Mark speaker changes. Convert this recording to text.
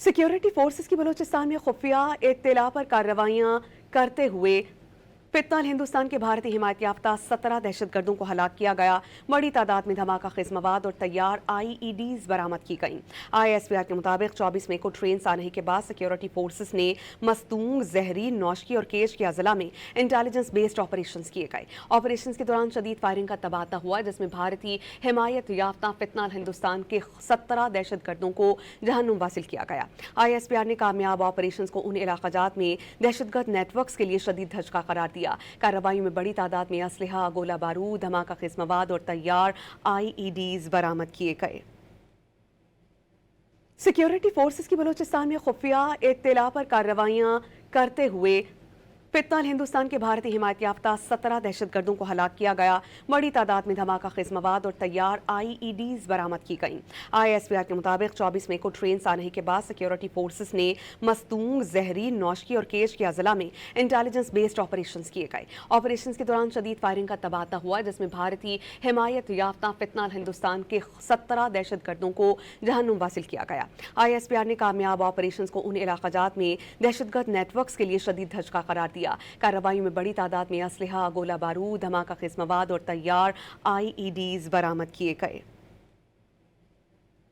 Speaker 1: Security forces की बलूचिस्तान में खुफिया इत्तला पर कार्रवाइयां करते हुए फितनाल हिंदुस्तान के भारतीय हिमायत याफ्ता 17 दहशतगर्दों को हलाक किया गया। बड़ी तादाद में धमाका खेज मवाद और तैयार IEDs बरामद की गई। ISPR के मुताबिक 24 मई को ट्रेन सानही के बाद सिक्योरिटी फोर्सेस ने मस्तूंग, जहरीन, नौशकी और केश के अजला में इंटेलिजेंस बेस्ड ऑपरेशन किए गए। ऑपरेशन के दौरान शदीद फायरिंग का तबादला हुआ, जिसमें भारतीय हिमायत याफ्ता फितनाल हिंदुस्तान के 17 दहशतगर्दों को जहन्नुम वासिल किया गया। ISPR ने कामयाब ऑपरेशन को उन इलाकाजात में दहशतगर्द नेटवर्क के लिए शदीद धचका करार दिया। कार्रवाई में बड़ी तादाद में असलहा, गोला बारूद, धमाका खेज मवाद और तैयार IEDs बरामद किए गए। सिक्योरिटी फोर्सेस की बलूचिस्तान में खुफिया इत्तला पर कार्रवाइयां करते हुए फितनाल हिंदुस्तान के भारतीय हिमायत याफ्ता 17 दहशतगर्दों को हलाक किया गया। बड़ी तादाद में धमाका खेज मवाद और तैयार IEDs बरामद की गई। ISPR के मुताबिक 24 मई को ट्रेन सानही के बाद सिक्योरिटी फोर्सेस ने मस्तूंग, जहरीन, नौशकी और केश के अजला में इंटेलिजेंस बेस्ड ऑपरेशन किए गए। ऑपरेशन के दौरान शदीद फायरिंग का तबादला हुआ, जिसमें भारतीय हिमायत याफ्ता फितनाल हिंदुस्तान के 17 दहशतगर्दों को जहन्नुम वासिल किया गया। ISPR ने कामयाब ऑपरेशन को उन इलाकाजात में दहशतगर्द नेटवर्क के लिए शदीद धचका करार दिया। कार्रवाई में बड़ी तादाद में असलहा, गोला बारूद, धमाका खेज मवाद और तैयार IEDs बरामद किए गए।